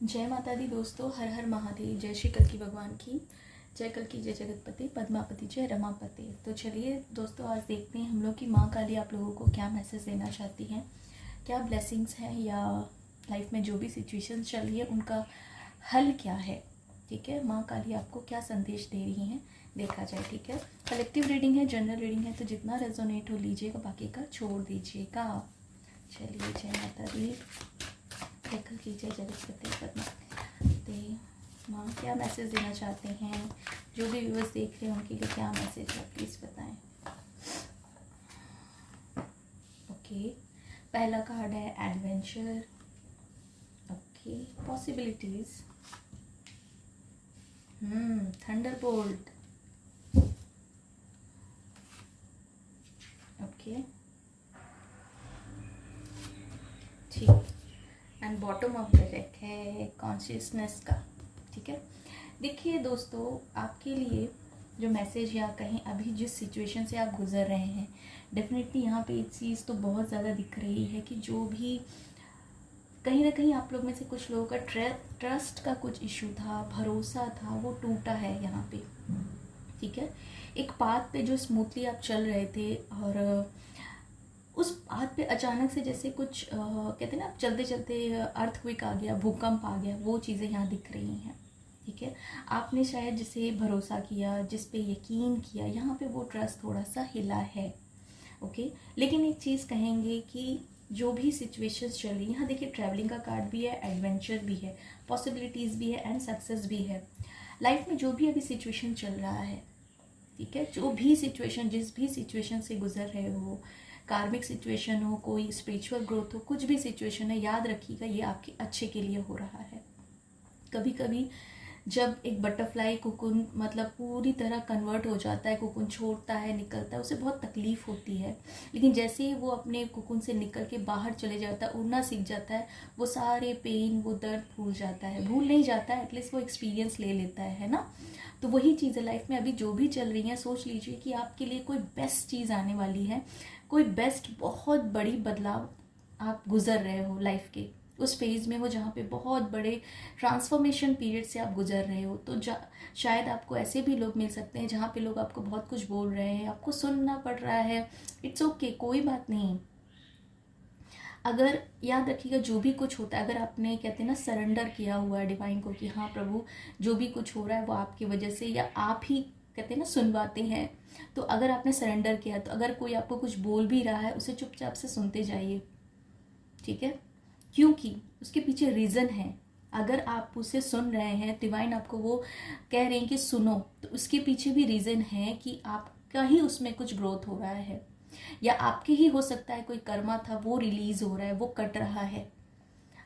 जय माता दी दोस्तों, हर हर महादेव। जय श्री कल्की भगवान की जय। कल्की जय जगतपति पद्मापति जय रमापति। तो चलिए दोस्तों, आज देखते हैं हम लोग की माँ काली आप लोगों को क्या मैसेज देना चाहती हैं, क्या ब्लेसिंग्स हैं या लाइफ में जो भी सिचुएशन चल रही है उनका हल क्या है। ठीक है, माँ काली आपको क्या संदेश दे रही हैं, देखा जाए। ठीक है, कलेक्टिव रीडिंग है, जनरल रीडिंग है, तो जितना रेजोनेट हो लीजिएगा, बाकी का छोड़ दीजिएगा। चलिए, जय माता दी। कल कीजिए जगतपति पद्मावती माँ क्या मैसेज देना चाहते हैं, जो भी व्यूअर्स देख रहे हैं उनके लिए क्या मैसेज है, प्लीज़ बताएं। ओके, पहला कार्ड है adventure. Okay, possibilities. Thunderbolt. Okay, ठीक। And bottom of the deck है कॉन्शियसनेस का। ठीक है, देखिए दोस्तों, आपके लिए जो मैसेज या कहीं अभी जिस सिचुएशन से आप गुजर रहे हैं, डेफिनेटली यहाँ पे एक चीज़ तो बहुत ज़्यादा दिख रही है कि जो भी कहीं ना कहीं आप लोग में से कुछ लोगों का ट्रस्ट का कुछ इशू था, भरोसा था, वो टूटा है यहाँ पे। ठीक है, एक पाथ पे जो स्मूथली आप चल रहे थे और उस बात पे अचानक से जैसे कुछ कहते हैं ना, आप चलते चलते अर्थक्वेक आ गया, भूकंप आ गया, वो चीज़ें यहाँ दिख रही हैं। ठीक है, आपने शायद जिसे भरोसा किया, जिस पे यकीन किया, यहाँ पे वो ट्रस्ट थोड़ा सा हिला है। ओके, लेकिन एक चीज़ कहेंगे कि जो भी सिचुएशंस चल रही है, यहाँ देखिए ट्रैवलिंग का कार्ड भी है, एडवेंचर भी है, पॉसिबिलिटीज़ भी है एंड सक्सेस भी है। लाइफ में जो भी अभी सिचुएशन चल रहा है, ठीक है, जो भी सिचुएशन, जिस भी सिचुएशन से गुजर रहे हो, कार्मिक सिचुएशन हो, कोई स्पिरिचुअल ग्रोथ हो, कुछ भी सिचुएशन है, याद रखिएगा ये आपके अच्छे के लिए हो रहा है। कभी कभी जब एक बटरफ्लाई कोकून मतलब पूरी तरह कन्वर्ट हो जाता है, कोकून छोड़ता है, निकलता है, उसे बहुत तकलीफ होती है, लेकिन जैसे ही वो अपने कोकून से निकल के बाहर चले जाता है, उड़ना सीख जाता है, वो सारे पेन, वो दर्द भूल जाता है, भूल नहीं जाता है, एटलीस्ट वो एक्सपीरियंस ले लेता है ना। तो वही चीज़ है लाइफ में, अभी जो भी चल रही है, सोच लीजिए कि आपके लिए कोई बेस्ट चीज़ आने वाली है, कोई बेस्ट बहुत बड़ी बदलाव आप गुजर रहे हो लाइफ के उस फेज़ में हो जहाँ पे बहुत बड़े ट्रांसफॉर्मेशन पीरियड से आप गुजर रहे हो। तो शायद आपको ऐसे भी लोग मिल सकते हैं जहाँ पे लोग आपको बहुत कुछ बोल रहे हैं, आपको सुनना पड़ रहा है। इट्स ओके, कोई बात नहीं। अगर याद रखिएगा, जो भी कुछ होता है, अगर आपने कहते हैं ना सरेंडर किया हुआ है डिवाइन को कि हाँ प्रभु, जो भी कुछ हो रहा है वो आपकी वजह से, या आप ही कहते हैं ना सुनवाते हैं, तो अगर आपने सरेंडर किया, तो अगर कोई आपको कुछ बोल भी रहा है, उसे चुपचाप से सुनते जाइए। ठीक है, क्योंकि उसके पीछे रीज़न है। अगर आप उसे सुन रहे हैं, डिवाइन आपको वो कह रहे हैं कि सुनो, तो उसके पीछे भी रीज़न है कि आपका ही उसमें कुछ ग्रोथ हो रहा है, या आपके ही हो सकता है कोई कर्मा था वो रिलीज हो रहा है, वो कट रहा है।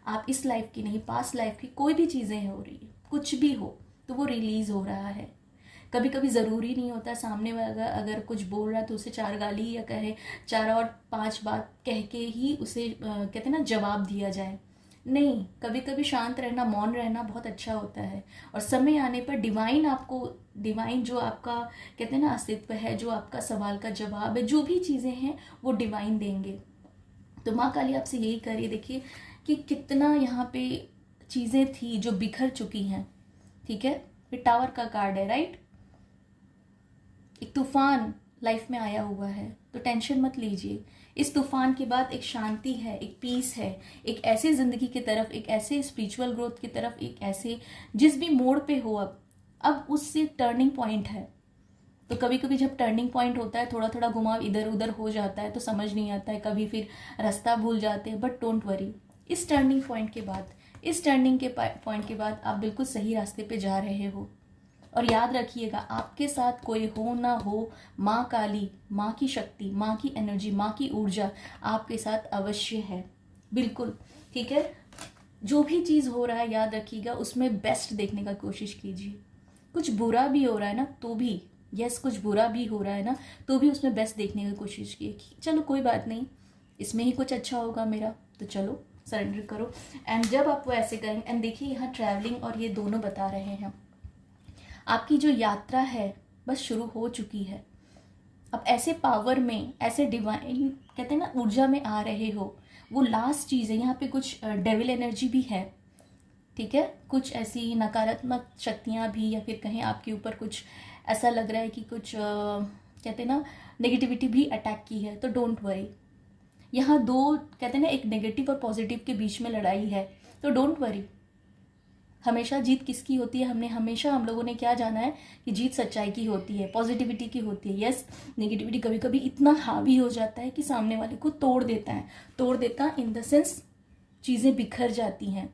आप इस लाइफ की नहीं, पास्ट लाइफ की कोई भी चीज़ें हो रही है, कुछ भी हो, तो वो रिलीज हो रहा है। कभी कभी ज़रूरी नहीं होता सामने वाला अगर कुछ बोल रहा है तो उसे चार गाली या कहे, चार और पांच बात कह के ही उसे कहते हैं ना जवाब दिया जाए। नहीं, कभी कभी शांत रहना, मौन रहना बहुत अच्छा होता है, और समय आने पर डिवाइन आपको, डिवाइन जो आपका कहते हैं ना अस्तित्व है, जो आपका सवाल का जवाब है, जो भी चीज़ें हैं वो डिवाइन देंगे। तो माँ काली आपसे यही कह रही है, देखिए कि कितना यहाँ पे चीज़ें थी जो बिखर चुकी हैं। ठीक है, ये टावर का कार्ड है, राइट। एक तूफान लाइफ में आया हुआ है, तो टेंशन मत लीजिए। इस तूफान के बाद एक शांति है, एक पीस है, एक ऐसे ज़िंदगी की तरफ, एक ऐसे स्पिरिचुअल ग्रोथ की तरफ, एक ऐसे जिस भी मोड़ पे हो अब उससे टर्निंग पॉइंट है। तो कभी कभी जब टर्निंग पॉइंट होता है, थोड़ा थोड़ा घुमाव इधर उधर हो जाता है, तो समझ नहीं आता है, कभी फिर रास्ता भूल जाते हैं, बट डोंट वरी। इस टर्निंग पॉइंट के बाद, इस टर्निंग के पॉइंट के बाद आप बिल्कुल सही रास्ते पे जा रहे हो। और याद रखिएगा, आपके साथ कोई हो ना हो, माँ काली, माँ की शक्ति, माँ की एनर्जी, माँ की ऊर्जा आपके साथ अवश्य है, बिल्कुल। ठीक है, जो भी चीज़ हो रहा है याद रखिएगा, उसमें बेस्ट देखने का कोशिश कीजिए। कुछ बुरा भी हो रहा है ना तो भी, यस कुछ बुरा भी हो रहा है ना तो भी उसमें बेस्ट देखने की कोशिश कीजिए कि चलो कोई बात नहीं, इसमें ही कुछ अच्छा होगा मेरा, तो चलो सरेंडर करो। एंड जब आप वो ऐसे करेंगे, एंड देखिए यहाँ ट्रैवलिंग और ये दोनों बता रहे हैं, आपकी जो यात्रा है बस शुरू हो चुकी है। अब ऐसे पावर में, ऐसे डिवाइन कहते हैं ना ऊर्जा में आ रहे हो, वो लास्ट चीज़ है। यहाँ पे कुछ डेविल एनर्जी भी है, ठीक है। कुछ ऐसी नकारात्मक शक्तियाँ भी, या फिर कहें आपके ऊपर कुछ ऐसा लग रहा है कि कुछ कहते हैं ना नेगेटिविटी भी अटैक की है, तो डोंट वरी। यहाँ दो कहते हैं ना, एक नेगेटिव और पॉजिटिव के बीच में लड़ाई है, तो डोंट वरी। हमेशा जीत किसकी होती है? हम लोगों ने क्या जाना है कि जीत सच्चाई की होती है, पॉजिटिविटी की होती है। यस, नेगेटिविटी कभी कभी इतना हावी हो जाता है कि सामने वाले को तोड़ देता इन द सेंस चीज़ें बिखर जाती हैं,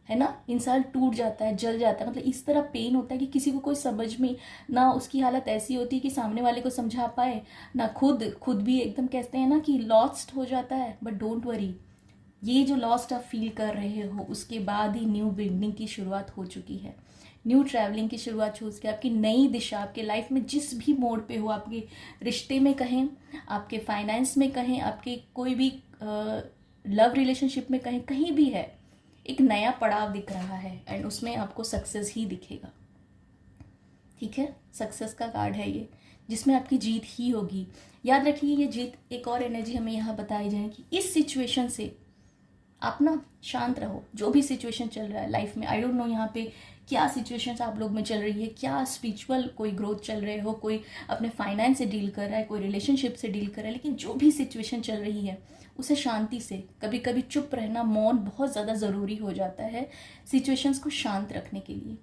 है ना। इंसान टूट जाता है, जल जाता है, मतलब इस तरह पेन होता है कि किसी को कोई समझ में ना, उसकी हालत ऐसी होती है कि सामने वाले को समझा पाए ना, खुद भी एकदम कहते हैं ना कि लॉस्ट हो जाता है। बट डोंट वरी, ये जो लॉस्ट आप फील कर रहे हो, उसके बाद ही न्यू बिगनिंग की शुरुआत हो चुकी है, न्यू ट्रैवलिंग की शुरुआत हो चुकी है। आपकी नई दिशा आपके लाइफ में जिस भी मोड़ पे हो, आपके रिश्ते में कहें, आपके फाइनेंस में कहें, आपके कोई भी लव रिलेशनशिप में कहें, कहीं भी है, एक नया पड़ाव दिख रहा है एंड उसमें आपको सक्सेस ही दिखेगा। ठीक है, सक्सेस का कार्ड है ये, जिसमें आपकी जीत ही होगी। याद रखिए, ये जीत, एक और एनर्जी हमें यहाँ बताई जाए कि इस सिचुएशन से आप ना शांत रहो। जो भी सिचुएशन चल रहा है लाइफ में, आई डोंट नो यहाँ पे क्या सिचुएशंस आप लोग में चल रही है, क्या स्पिरिचुअल कोई ग्रोथ चल रहे हो, कोई अपने फाइनेंस से डील कर रहा है, कोई रिलेशनशिप से डील कर रहा है, लेकिन जो भी सिचुएशन चल रही है उसे शांति से, कभी कभी चुप रहना, मौन बहुत ज़्यादा ज़रूरी हो जाता है सिचुएशंस को शांत रखने के लिए।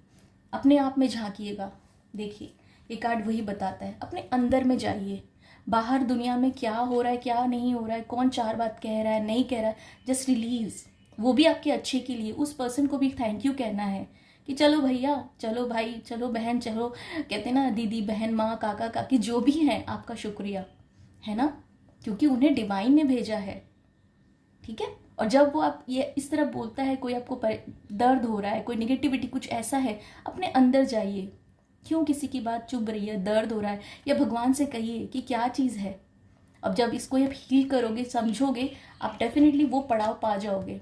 अपने आप में झांकिएगा, देखिए ये कार्ड वही बताता है, अपने अंदर में जाइए। बाहर दुनिया में क्या हो रहा है, क्या नहीं हो रहा है, कौन चार बात कह रहा है, नहीं कह रहा है, जस्ट रिलीज। वो भी आपके अच्छे के लिए, उस पर्सन को भी थैंक यू कहना है कि चलो भैया, चलो भाई, चलो बहन, चलो कहते हैं ना दीदी, बहन, माँ, काका, काकी, जो भी हैं, आपका शुक्रिया, है ना, क्योंकि उन्हें डिवाइन ने भेजा है। ठीक है। और जब वो आप ये इस तरह बोलता है, कोई आपको दर्द हो रहा है, कोई निगेटिविटी कुछ ऐसा है, अपने अंदर जाइए। क्यों किसी की बात चुभ रही है, दर्द हो रहा है, या भगवान से कहिए कि क्या चीज़ है। अब जब इसको आप हील करोगे, समझोगे, आप डेफिनेटली वो पड़ाव पा जाओगे।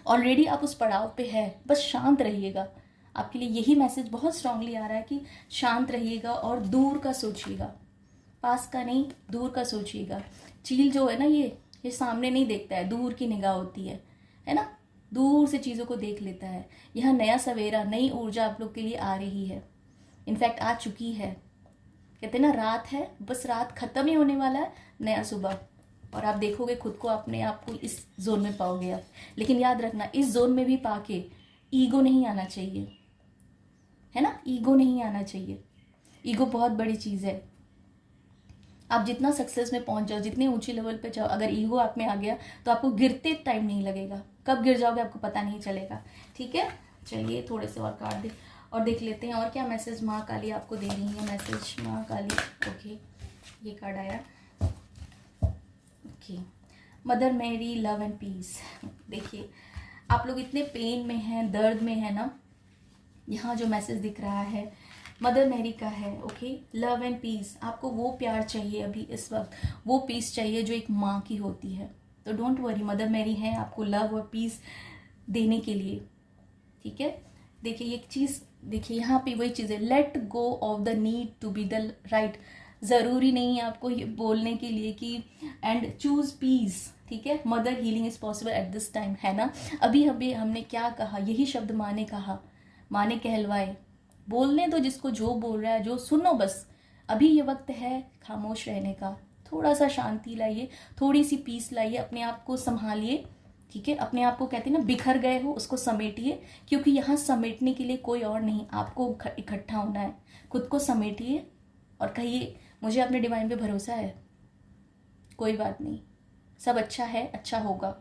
ऑलरेडी आप उस पड़ाव पे है, बस शांत रहिएगा। आपके लिए यही मैसेज बहुत स्ट्रांगली आ रहा है कि शांत रहिएगा और दूर का सोचिएगा, पास का नहीं, दूर का सोचिएगा। चील जो है ना, ये सामने नहीं देखता है, दूर की निगाह होती है ना, दूर से चीज़ों को देख लेता है। यह नया सवेरा, नई ऊर्जा आप लोग के लिए आ रही है, इनफैक्ट आ चुकी है। कहते हैं ना, रात है, बस रात खत्म ही होने वाला है, नया सुबह, और आप देखोगे खुद को, अपने आप को इस जोन में पाओगे आप। लेकिन याद रखना, इस जोन में भी पाके ईगो नहीं आना चाहिए, है ना, ईगो नहीं आना चाहिए। ईगो बहुत बड़ी चीज़ है। आप जितना सक्सेस में पहुंच जाओ, जितने ऊंचे लेवल पे जाओ, अगर ईगो आप में आ गया तो आपको गिरते टाइम नहीं लगेगा, कब गिर जाओगे आपको पता नहीं चलेगा। ठीक है, चलिए थोड़े से और कार्ड देख लेते हैं और क्या मैसेज माँ काली आपको दे रही है। मैसेज माँ काली, ओके, ये कार्ड आया, okay, mother Mary love and peace. देखिए आप लोग इतने पेन में हैं, दर्द में है ना, यहाँ जो मैसेज दिख रहा है मदर मैरी का है, ओके, लव एंड पीस। आपको वो प्यार चाहिए अभी इस वक्त, वो पीस चाहिए जो एक माँ की होती है, तो डोंट वरी, मदर मैरी है आपको लव और पीस देने के लिए। ठीक है, देखिए एक चीज़, देखिए यहाँ पे वही चीज़ है, let go of the need to be the right. ज़रूरी नहीं है आपको ये बोलने के लिए कि एंड चूज पीस। ठीक है, mother healing is possible at this time, है ना। अभी हमने क्या कहा, यही शब्द माँ ने कहा, माँ ने कहलवाए, बोलने दो जिसको जो बोल रहा है, जो सुनो बस। अभी ये वक्त है खामोश रहने का, थोड़ा सा शांति लाइए, थोड़ी सी पीस लाइए, अपने आप को संभालिए। ठीक है, अपने आप को कहते हैं ना, बिखर गए हो उसको समेटिए, क्योंकि यहाँ समेटने के लिए कोई और नहीं, आपको इकट्ठा होना है। खुद को समेटिए और कहिए मुझे अपने डिवाइन पे भरोसा है, कोई बात नहीं, सब अच्छा है, अच्छा होगा,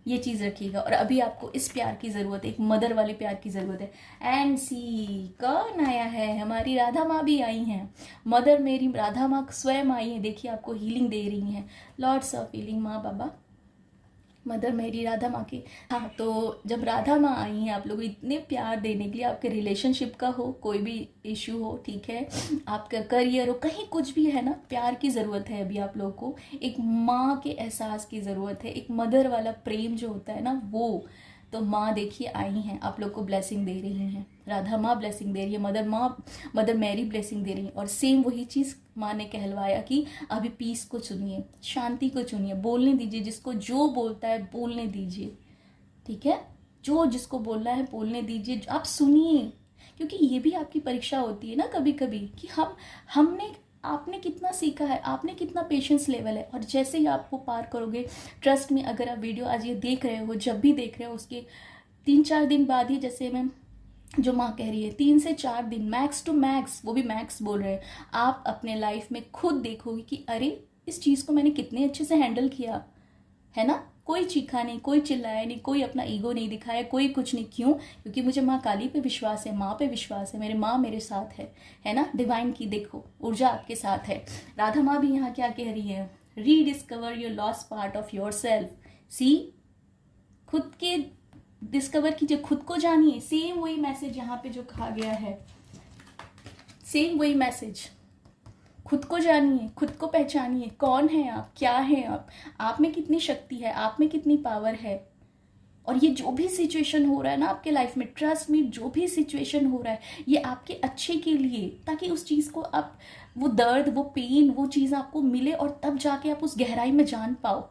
ये चीज़ रखिएगा। और अभी आपको इस प्यार की ज़रूरत है, एक मदर वाले प्यार की ज़रूरत है। एंड सी कौन आया है, हमारी राधा माँ भी आई हैं, मदर मेरी राधा माँ स्वयं आई हैं। देखिए आपको हीलिंग दे रही हैं, लॉर्ड्स ऑफ हीलिंग माँ बाबा, मदर मेरी राधा माँ की। हाँ, तो जब राधा माँ आई हैं आप लोग इतने प्यार देने के लिए, आपके रिलेशनशिप का हो, कोई भी इश्यू हो, ठीक है, आपका करियर हो, कहीं कुछ भी है ना, प्यार की ज़रूरत है अभी आप लोग को, एक माँ के एहसास की ज़रूरत है, एक मदर वाला प्रेम जो होता है ना वो। तो माँ देखिए आई हैं, आप लोग को ब्लेसिंग दे रही हैं, राधा माँ ब्लेसिंग दे रही है, मदर मैरी ब्लेसिंग दे रही है। और सेम वही चीज़ माँ ने कहलवाया कि अभी पीस को चुनिए, शांति को चुनिए, बोलने दीजिए, जिसको जो बोलता है बोलने दीजिए। ठीक है, जो जिसको बोलना है बोलने दीजिए, आप सुनिए, क्योंकि ये भी आपकी परीक्षा होती है ना कभी कभी कि हमने आपने कितना सीखा है, आपने कितना पेशेंस लेवल है। और जैसे ही आप वो पार करोगे, ट्रस्ट में, अगर आप वीडियो आज ये देख रहे हो, जब भी देख रहे हो, उसके 3-4 दिन बाद ही, जैसे मैं जो माँ कह रही है 3 से 4 दिन मैक्स टू मैक्स, वो भी मैक्स बोल रहे हैं, आप अपने लाइफ में खुद देखोगे कि अरे इस चीज़ को मैंने कितने अच्छे से हैंडल किया है ना। कोई चीखा नहीं, कोई चिल्लाया नहीं, कोई अपना ईगो नहीं दिखाया, कोई कुछ नहीं। क्यों? क्योंकि मुझे माँ काली पे विश्वास है, माँ पे विश्वास है, मेरे माँ मेरे साथ है ना। डिवाइन की देखो ऊर्जा आपके साथ है। राधा माँ भी यहाँ क्या कह रही है, rediscover your lost part of yourself. See, खुद के डिस्कवर कीजिए, खुद को जानिए। सेम वही मैसेज यहाँ पे जो कहा गया है, सेम वही मैसेज, खुद को जानिए, खुद को पहचानिए। कौन है आप, क्या है आप में कितनी शक्ति है, आप में कितनी पावर है। और ये जो भी सिचुएशन हो रहा है ना आपके लाइफ में, ट्रस्ट में, जो भी सिचुएशन हो रहा है ये आपके अच्छे के लिए, ताकि उस चीज़ को आप, वो दर्द, वो पेन, वो चीज़ आपको मिले और तब जाके आप उस गहराई में जान पाओ,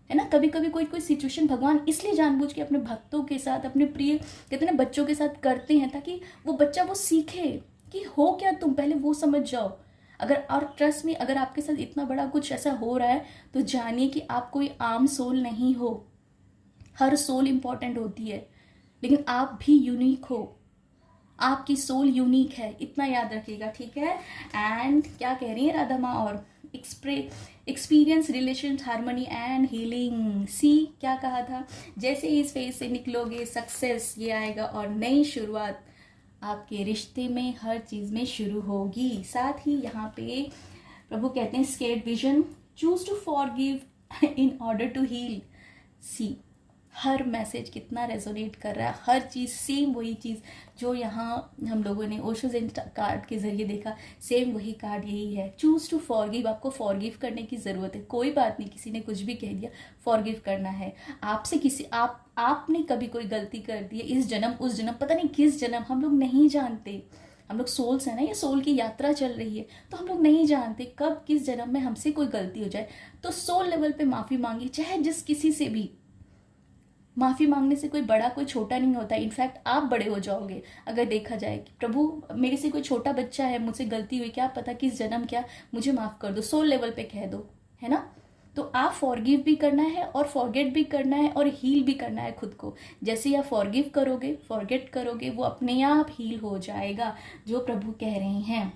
है ना। कभी कभी कोई कोई सिचुएशन भगवान इसलिए जानबूझ के अपने भक्तों के साथ, अपने प्रिय कहते हैं ना बच्चों के साथ करते हैं, ताकि वो बच्चा वो सीखे कि हो क्या तुम, पहले वो समझ जाओ। अगर, और ट्रस्ट में, अगर आपके साथ इतना बड़ा कुछ ऐसा हो रहा है तो जानिए कि आप कोई आम सोल नहीं हो। हर सोल इंपॉर्टेंट होती है, लेकिन आप भी यूनिक हो, आपकी सोल यूनिक है, इतना याद रखिएगा, ठीक है। एंड क्या कह रही है राधा माँ, और experience relation harmony and healing. See, क्या कहा था, जैसे इस फेज से निकलोगे सक्सेस ये आएगा और नई शुरुआत आपके रिश्ते में, हर चीज़ में शुरू होगी। साथ ही यहाँ पे प्रभु कहते हैं scared vision, choose to forgive in order to heal. See, हर मैसेज कितना रेजोनेट कर रहा है, हर चीज़ सेम वही चीज़ जो यहाँ हम लोगों ने ओशो ज़ेन कार्ड के जरिए देखा, सेम वही कार्ड यही है। चूज टू फॉरगिव, आपको फॉरगिव करने की ज़रूरत है। कोई बात नहीं, किसी ने कुछ भी कह दिया, फॉरगिव करना है आपसे। किसी आपने कभी कोई गलती कर दी है, इस जन्म उस जन्म, पता नहीं किस जन्म, हम लोग नहीं जानते। हम लोग सोल्स हैं ना, ये सोल की यात्रा चल रही है, तो हम लोग नहीं जानते कब किस जन्म में हमसे कोई गलती हो जाए। तो सोल लेवल पे माफ़ी मांगी, चाहे जिस किसी से भी। माफ़ी मांगने से कोई बड़ा कोई छोटा नहीं होता, इनफैक्ट आप बड़े हो जाओगे अगर देखा जाए कि प्रभु मेरे से कोई छोटा बच्चा है, मुझसे गलती हुई, क्या पता किस जन्म, क्या, मुझे माफ़ कर दो, सोल लेवल पे कह दो, है ना। तो आप फॉरगिव भी करना है और फॉरगेट भी करना है और हील भी करना है खुद को। जैसे ही आप फॉरगिव करोगे, फॉरगेट करोगे, वो अपने आप हील हो जाएगा, जो प्रभु कह रहे हैं।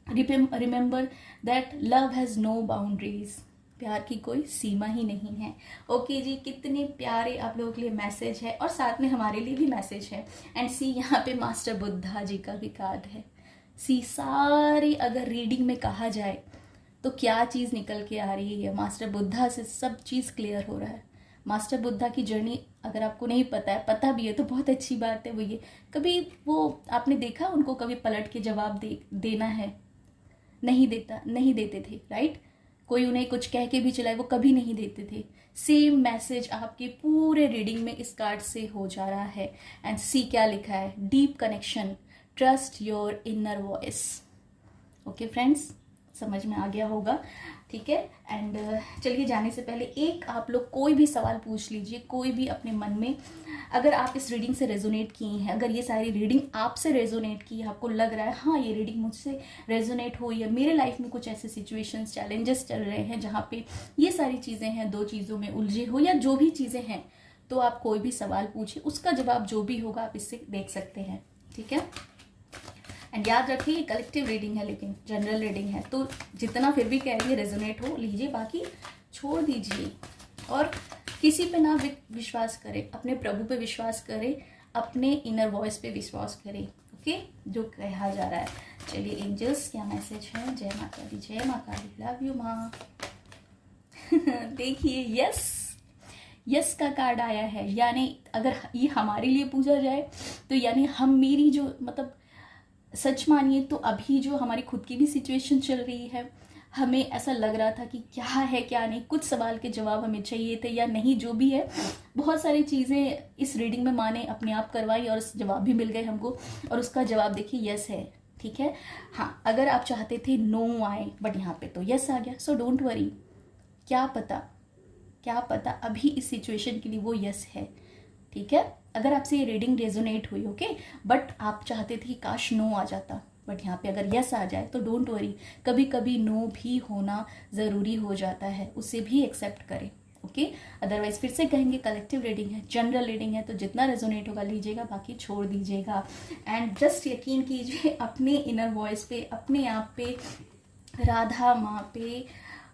Remember that love has no boundaries, प्यार की कोई सीमा ही नहीं है। ओके जी, कितने प्यारे आप लोगों के लिए मैसेज है और साथ में हमारे लिए भी मैसेज है। एंड सी, यहाँ पे मास्टर बुद्धा जी का भी कार्ड है। सी, सारी अगर रीडिंग में कहा जाए तो क्या चीज़ निकल के आ रही है, मास्टर बुद्धा से सब चीज़ क्लियर हो रहा है। मास्टर बुद्धा की जर्नी अगर आपको नहीं पता है, पता भी है तो बहुत अच्छी बात है। वो ये कभी वो आपने देखा उनको कभी पलट के जवाब देना है, नहीं देते थे, राइट। कोई उन्हें कुछ कह के भी चलाए, वो कभी नहीं देते थे। सेम मैसेज आपके पूरे रीडिंग में इस कार्ड से हो जा रहा है। एंड सी, क्या लिखा है, deep connection, trust your inner voice. Okay friends, समझ में आ गया होगा, ठीक है। एंड चलिए, जाने से पहले एक आप लोग कोई भी सवाल पूछ लीजिए, कोई भी अपने मन में, अगर आप इस रीडिंग से रेजोनेट किए हैं, अगर ये सारी रीडिंग आपसे रेजोनेट की है, आपको लग रहा है हाँ ये रीडिंग मुझसे रेजोनेट हुई है, मेरे लाइफ में कुछ ऐसे सिचुएशंस, चैलेंजेस चल रहे हैं जहाँ पे ये सारी चीज़ें हैं, 2 चीज़ों में उलझे हो या जो भी चीज़ें हैं, तो आप कोई भी सवाल पूछिए, उसका जवाब जो भी होगा आप इससे देख सकते हैं, ठीक है। एंड याद रखिए ये कलेक्टिव रीडिंग है, लेकिन जनरल रीडिंग है, तो जितना फिर भी कहेंगे रेजोनेट हो लीजिए, बाकी छोड़ दीजिए। और किसी पे ना विश्वास करें, अपने प्रभु पे विश्वास करें, अपने इनर वॉइस पे विश्वास करें, ओके, जो कहा जा रहा है। चलिए एंजल्स क्या मैसेज है। जय माता दी, जय माँ काली, लव यू माँ। देखिए यस का कार्ड आया है, यानी अगर ये हमारे लिए पूछा जाए तो यानी हम, मेरी जो मतलब सच मानिए तो अभी जो हमारी खुद की भी सिचुएशन चल रही है, हमें ऐसा लग रहा था कि क्या है क्या नहीं, कुछ सवाल के जवाब हमें चाहिए थे या नहीं, जो भी है, बहुत सारी चीज़ें इस रीडिंग में माँ ने अपने आप करवाई और जवाब भी मिल गए हमको, और उसका जवाब देखिए यस है, ठीक है। हाँ, अगर आप चाहते थे नो आए, बट यहाँ पे तो यस आ गया, सो डोंट वरी, क्या पता अभी इस सिचुएशन के लिए वो यस है, ठीक है। अगर आपसे ये रीडिंग रेजोनेट हुई, ओके, बट आप चाहते थे कि काश नो आ जाता, बट यहाँ पे अगर यस आ जाए तो डोंट वरी, कभी कभी नो भी होना ज़रूरी हो जाता है, उसे भी एक्सेप्ट करें, ओके। अदरवाइज फिर से कहेंगे कलेक्टिव रीडिंग है, जनरल रीडिंग है, तो जितना रेजोनेट होगा लीजिएगा, बाकी छोड़ दीजिएगा। एंड जस्ट यकीन कीजिए अपने इनर वॉइस पे, अपने आप पे, राधा माँ पे,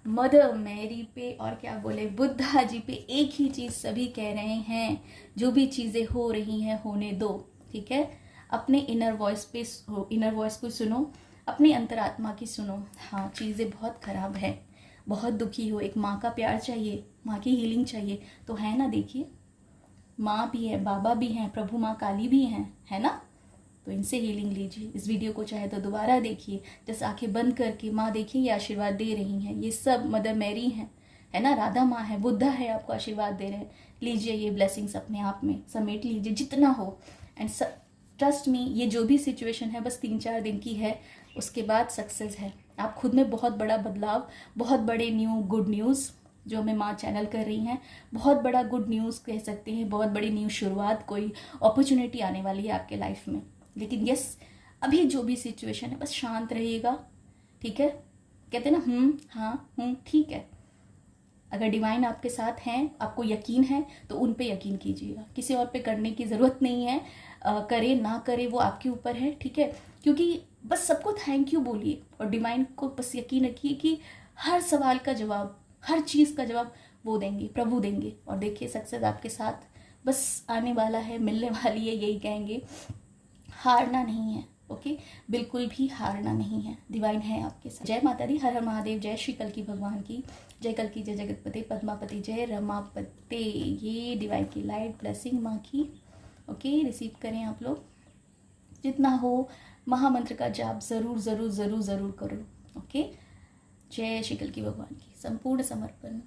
मदर मैरी पे, और क्या बोले बुद्धा जी पे, एक ही चीज़ सभी कह रहे हैं, जो भी चीज़ें हो रही हैं होने दो, ठीक है। अपने इनर वॉइस पे, इनर वॉइस को सुनो, अपनी अंतरात्मा की सुनो। हाँ, चीज़ें बहुत ख़राब है, बहुत दुखी हो, एक माँ का प्यार चाहिए, माँ की हीलिंग चाहिए, तो है ना, देखिए माँ भी है, बाबा भी हैं, प्रभु माँ काली भी हैं, है ना, तो इनसे हीलिंग लीजिए। इस वीडियो को चाहे तो दोबारा देखिए, जैसे आंखें बंद करके माँ देखिए ये आशीर्वाद दे रही हैं, ये सब मदर मैरी हैं, है ना, राधा माँ है, बुद्धा है, आपको आशीर्वाद दे रहे हैं। लीजिए ये ब्लेसिंग्स अपने आप में समेट लीजिए जितना हो। एंड ट्रस्ट मी, ये जो भी सिचुएशन है बस 3-4 दिन की है, उसके बाद सक्सेस है। आप खुद में बहुत बड़ा बदलाव, बहुत बड़े गुड न्यूज़ जो हमें माँ चैनल कर रही हैं, बहुत बड़ा गुड न्यूज़ कह सकते हैं, बहुत बड़ी न्यू शुरुआत, कोई अपॉर्चुनिटी आने वाली है आपके लाइफ में। लेकिन यस, अभी जो भी सिचुएशन है बस शांत रहिएगा, ठीक है। कहते हैं ना, हाँ ठीक है। अगर डिवाइन आपके साथ हैं, आपको यकीन है, तो उन पे यकीन कीजिएगा, किसी और पे करने की ज़रूरत नहीं है। करे ना करे वो आपके ऊपर है, ठीक है। क्योंकि बस सबको थैंक यू बोलिए और डिवाइन को बस यकीन रखिए कि हर सवाल का जवाब, हर चीज़ का जवाब वो देंगे, प्रभु देंगे। और देखिए सक्सेस आपके साथ बस आने वाला है, मिलने वाली है, यही कहेंगे। हारना नहीं है, ओके, बिल्कुल भी हारना नहीं है, डिवाइन है आपके साथ। जय माता दी, हर हर महादेव, जय श्री कल्की भगवान की जय, कल्की जय जगतपति पद्मापति जय रमापते। ये डिवाइन की लाइट ब्लेसिंग माँ की, ओके, रिसीव करें आप लोग। जितना हो महामंत्र का जाप ज़रूर ज़रूर ज़रूर ज़रूर करो, ओके। जय श्री कल्की भगवान की, संपूर्ण समर्पण।